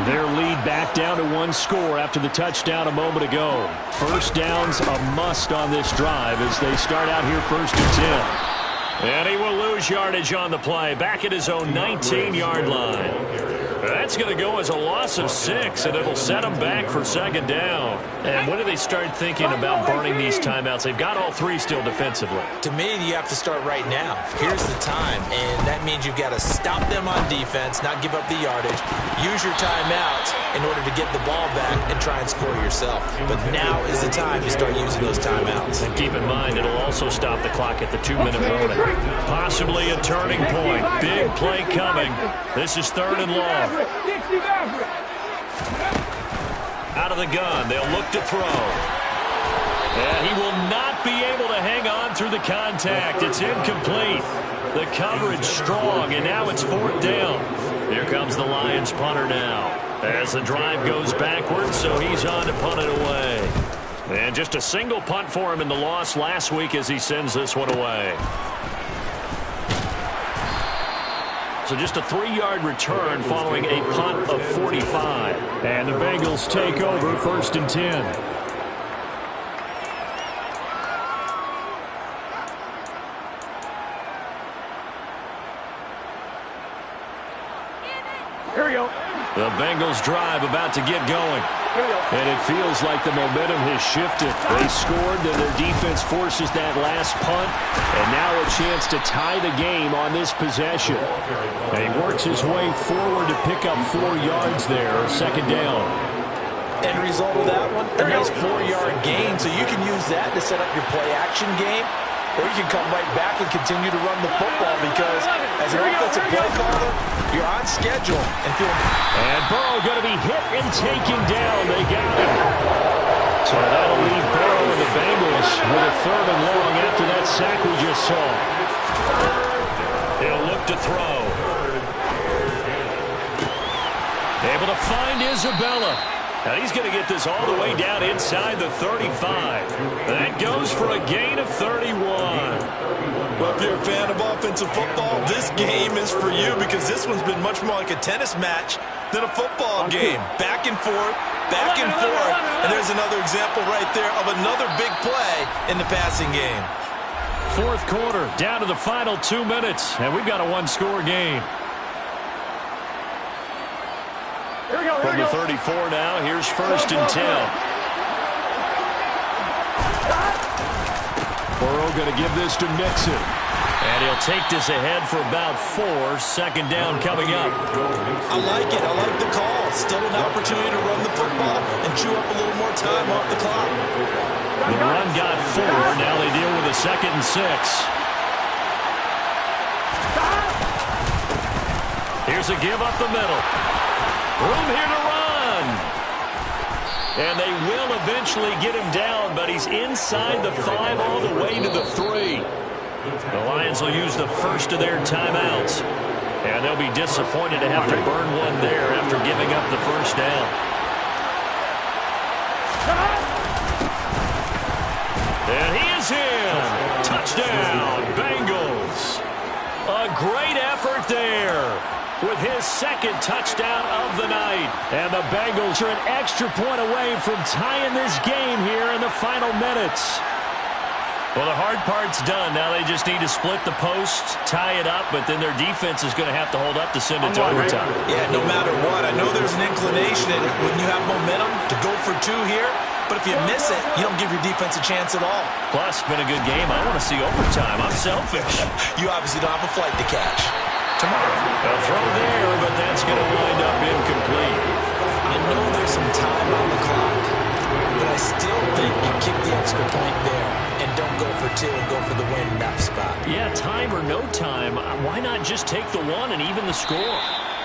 Their lead back down to 1 score after the touchdown a moment ago. First down's a must on this drive as they start out here 1st and 10. And he will lose yardage on the play, back at his own 19-yard line. That's going to go as a loss of 6, and it'll set them back for 2nd down. And when do they start thinking about burning these timeouts? They've got all 3 still defensively. To me, you have to start right now. Here's the time, and that means you've got to stop them on defense, not give up the yardage. Use your timeouts in order to get the ball back and try and score yourself. But now is the time to start using those timeouts. And keep in mind, it'll also stop the clock at the 2-minute warning. Possibly a turning point. Big play coming. This is 3rd and long. Out of the gun, they'll look to throw. And he will not be able to hang on through the contact. It's incomplete. The coverage strong, and now it's 4th down. Here comes the Lions punter now. As the drive goes backwards, so he's on to punt it away. And just a single punt for him in the loss last week as he sends this one away. So just a 3-yard return following a punt of 45. And the Bengals take over 1st and 10. Here we go. The Bengals drive about to get going. And it feels like the momentum has shifted. They scored, then their defense forces that last punt. And now a chance to tie the game on this possession. And he works his way forward to pick up 4 yards there, 2nd down. End result of that one, a nice 4-yard gain. So you can use that to set up your play-action game. or you can come right back and continue to run the football because as an offensive play caller, you're on schedule and feeling. And Burrow going to be hit and taken down. They got him. So that'll leave Burrow and the Bengals with a 3rd and long after that sack we just saw. He'll look to throw. Able to find Isabella. And he's going to get this all the way down inside the 35. That goes for a gain of 31. Well, if you're a fan of offensive football, this game is for you because this one's been much more like a tennis match than a football game. Back and forth, and there's another example right there of another big play in the passing game. 4th quarter, down to the final 2 minutes, and we've got a 1-score game. From the 34 now, here's 1st and 10. Burrow going to give this to Mixon. And he'll take this ahead for about 4. 2nd down coming up. I like it. I like the call. Still an opportunity to run the football and chew up a little more time off the clock. The run got 4. Now they deal with a 2nd and 6. Here's a give up the middle. Room here to run. And they will eventually get him down, but he's inside the 5 all the way to the 3. The Lions will use the first of their timeouts. And they'll be disappointed to have to burn one there after giving up the 1st down. And he is in. Touchdown, Bengals. A great effort there with his 2nd touchdown of the night. And the Bengals are an extra point away from tying this game here in the final minutes. Well, the hard part's done. Now they just need to split the posts, tie it up, but then their defense is going to have to hold up to send it to overtime. Yeah, no matter what. I know there's an inclination in it when you have momentum to go for 2 here, but if you miss it, you don't give your defense a chance at all. Plus, it's been a good game. I want to see overtime. I'm selfish. You obviously don't have a flight to catch. Tomorrow. A throw there, but that's going to wind up incomplete. I know there's some time on the clock, but I still think you kick the extra point there and don't go for 2 and go for the win in that spot. Yeah, time or no time, why not just take the 1 and even the score?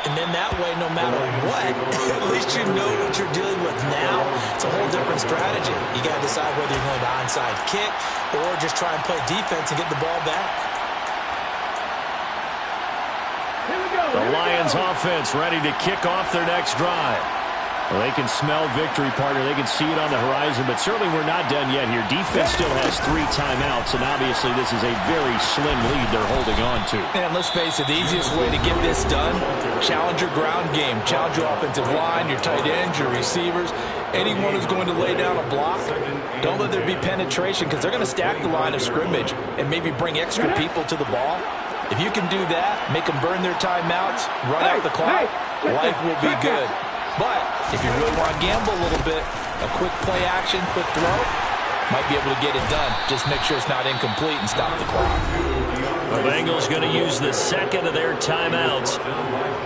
And then that way, no matter what, at least you know what you're dealing with now. It's a whole different strategy. You got to decide whether you're going to onside kick or just try and play defense and get the ball back. The Lions offense ready to kick off their next drive. Well, they can smell victory, partner. They can see it on the horizon, but certainly we're not done yet here. Defense still has 3 timeouts, and obviously this is a very slim lead they're holding on to. And let's face it, the easiest way to get this done, challenge your ground game. Challenge your offensive line, your tight ends, your receivers, anyone who's going to lay down a block. Don't let there be penetration because they're going to stack the line of scrimmage and maybe bring extra people to the ball. If you can do that, make them burn their timeouts, run out the clock, life will be good. But if you really want to gamble a little bit, a quick play action, quick throw, might be able to get it done. Just make sure it's not incomplete and stop the clock. The Bengals going to use the 2nd of their timeouts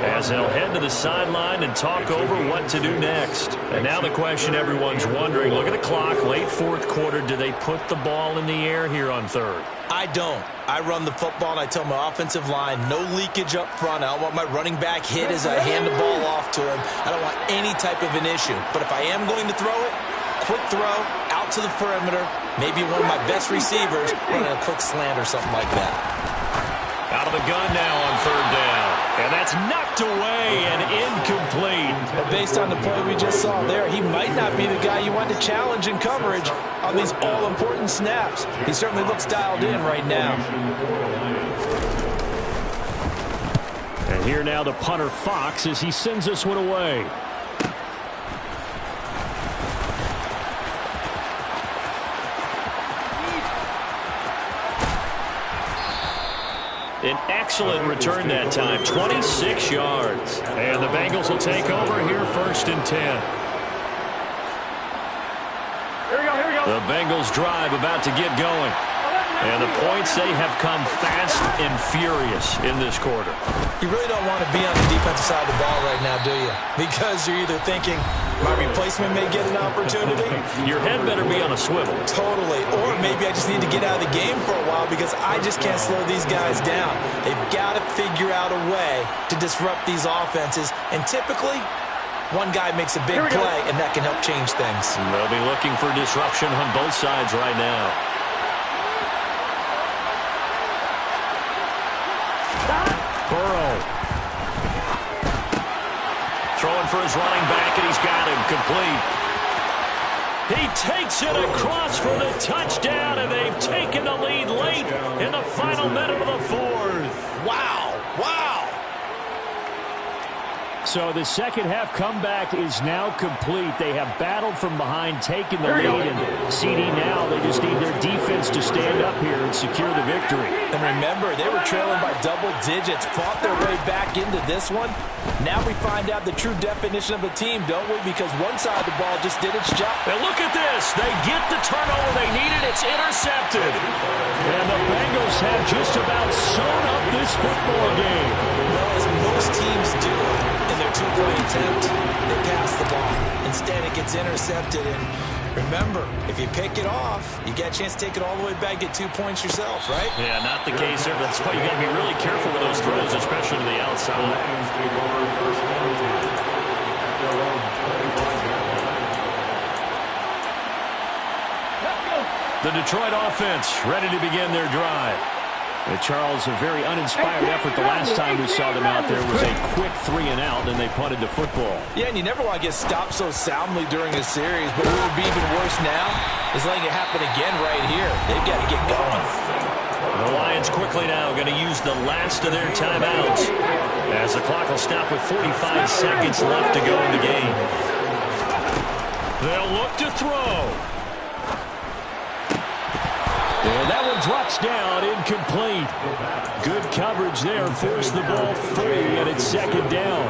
as they'll head to the sideline and talk over what to do next. And now the question everyone's wondering, look at the clock, late 4th quarter, do they put the ball in the air here on 3rd? I don't. I run the football, and I tell my offensive line, no leakage up front. I don't want my running back hit as I hand the ball off to him. I don't want any type of an issue. But if I am going to throw it, quick throw, out to the perimeter, maybe one of my best receivers running a quick slant or something like that. Out of the gun now on 3rd down. And that's knocked away and incomplete. But based on the play we just saw there, he might not be the guy you want to challenge in coverage on these all-important snaps. He certainly looks dialed in right now. And here now the punter Fox as he sends this one away. An excellent return that time, 26 yards. And the Bengals will take over here 1st and 10. Here we go. The Bengals drive about to get going. And the points, they have come fast and furious in this quarter. You really don't want to be on the defensive side of the ball right now, do you? Because you're either thinking, my replacement may get an opportunity. Your head better be on a swivel. Totally. Or maybe I just need to get out of the game for a while because I just can't slow these guys down. They've got to figure out a way to disrupt these offenses. And typically, one guy makes a big play, and that can help change things. They'll be looking for disruption on both sides right now. Burrow. Throwing for his running back, and he's got him complete. He takes it across for the touchdown, and they've taken the lead late in the final minute of the fourth. Wow. Wow. So the second half comeback is now complete. They have battled from behind, taken the lead, and CD now, they just need their defense to stand up here and secure the victory. And remember, they were trailing by double digits, fought their way back into this one. Now we find out the true definition of a team, don't we? Because one side of the ball just did its job. And look at this. They get the turnover they needed. It's intercepted. And the Bengals have just about sewn up this football game. Well, as most teams do in their two-point attempt, they pass the ball. Instead, it gets intercepted. And remember, if you pick it off, you get a chance to take it all the way back, get 2 points yourself, right? Yeah, not the case there. That's why you got to be really careful with those throws, especially to the outside. The Detroit offense ready to begin their drive. Charles, a very uninspired effort the last time we saw them out there was a quick 3-and-out, and they punted the football. Yeah, and you never want to get stopped so soundly during a series, but what would be even worse now is letting it happen again right here. They've got to get going. The Lions quickly now going to use the last of their timeouts as the clock will stop with 45 seconds left to go in the game. They'll look to throw. And that one drops down, incomplete. Good coverage there, forced the ball free, and it's second down.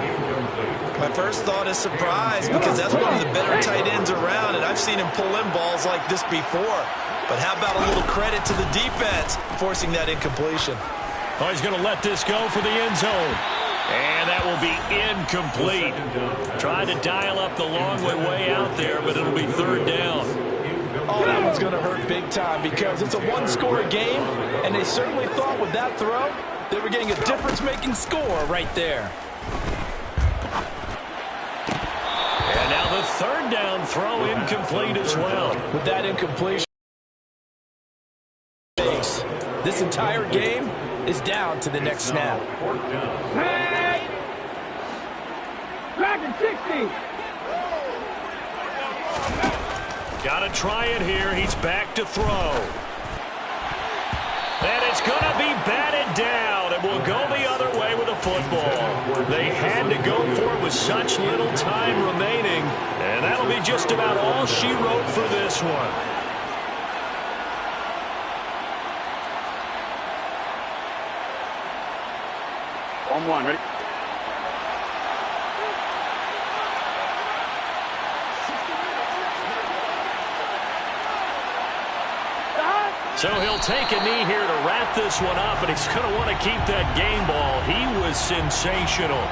My first thought is surprise because that's one of the better tight ends around, and I've seen him pull in balls like this before. But how about a little credit to the defense forcing that incompletion? Oh, he's going to let this go for the end zone. And that will be incomplete. Tried to dial up the long way out there, but it'll be third down. Oh, that one's going to hurt big time because it's a one-score game, and they certainly thought with that throw they were getting a difference-making score right there. And now the third down throw incomplete as well. With that incompletion, this entire game is down to the next snap. Hey! Dragon 60! Got to try it here. He's back to throw. And it's going to be batted down. It will go the other way with the football. They had to go for it with such little time remaining. And that'll be just about all she wrote for this one. On one, ready? So he'll take a knee here to wrap this one up, and he's going to want to keep that game ball. He was sensational.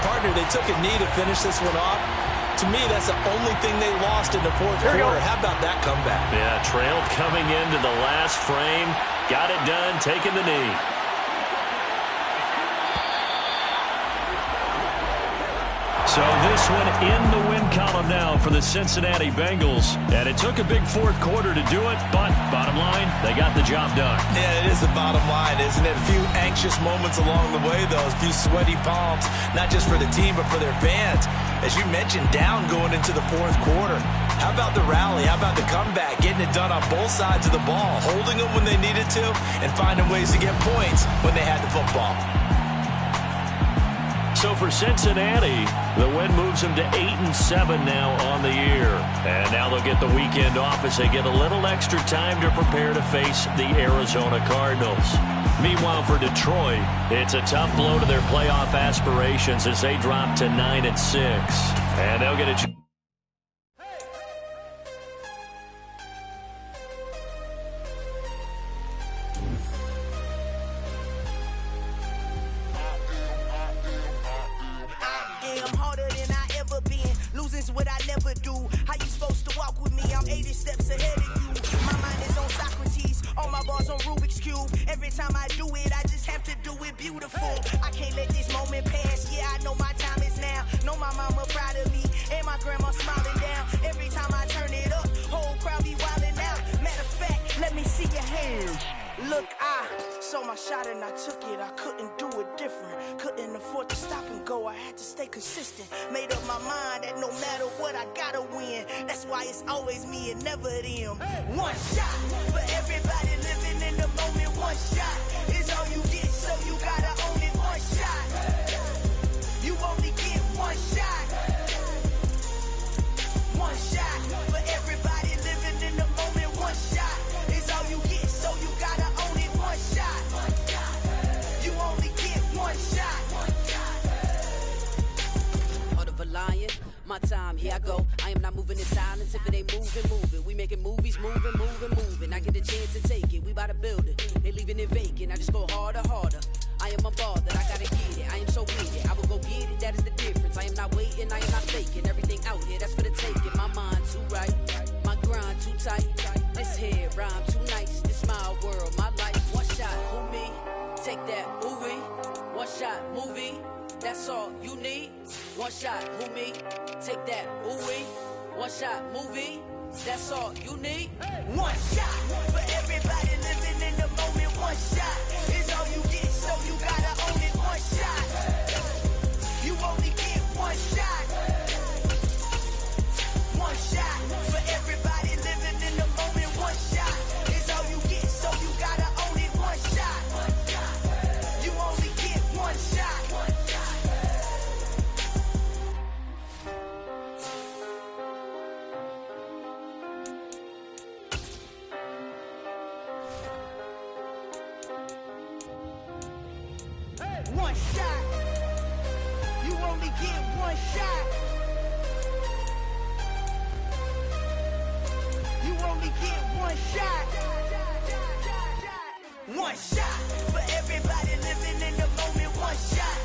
Partner, they took a knee to finish this one off. To me, that's the only thing they lost in the fourth quarter. How about that comeback? Yeah, trailed coming into the last frame. Got it done, taking the knee. So this one in the win column now for the Cincinnati Bengals. And it took a big fourth quarter to do it, but bottom line, they got the job done. Yeah, it is the bottom line, isn't it? A few anxious moments along the way, though. A few sweaty palms, not just for the team, but for their fans. As you mentioned, down going into the fourth quarter. How about the rally? How about the comeback? Getting it done on both sides of the ball. Holding them when they needed to and finding ways to get points when they had the football. So for Cincinnati, the win moves them to 8-7 now on the year. And now they'll get the weekend off as they get a little extra time to prepare to face the Arizona Cardinals. Meanwhile, for Detroit, it's a tough blow to their playoff aspirations as they drop to 9-6. And they'll get a... my shot and I took it. I couldn't do it different. Couldn't afford to stop and go. I had to stay consistent. Made up my mind that no matter what, I gotta win. That's why it's always me and never them. One shot for everybody living in the moment. One shot is all you get, so you gotta own it. One shot. You only get one shot. One shot for everybody living in the moment. One shot is all you get, so you gotta own it. One shot. You only get one shot. Heart of a lion, my time, here I go. I am not moving in silence. If it ain't moving. We making movies, moving. I get a chance to take it. We bout to build it. They leaving it vacant. I just go harder. I am a ball that I gotta get it. I am so with it. I will go get it. That is the difference. I am not waiting. I am not faking. Everything out here, that's for the taking. My mind too right. My grind too tight. This here rhyme too nice. This my world, my life. One shot, who me? Take that movie. One shot, movie. That's all you need. One shot, who me? Take that movie. One shot, movie. That's all you need. One shot for everybody living in the moment. One shot is all you get, so you gotta own it. One shot. You only get one shot. One shot for everybody living in the moment. One shot is all you get, so you gotta own it. One shot. You only get one shot. One shot. You only get one shot. You only get one shot. One shot for everybody living in the moment. One shot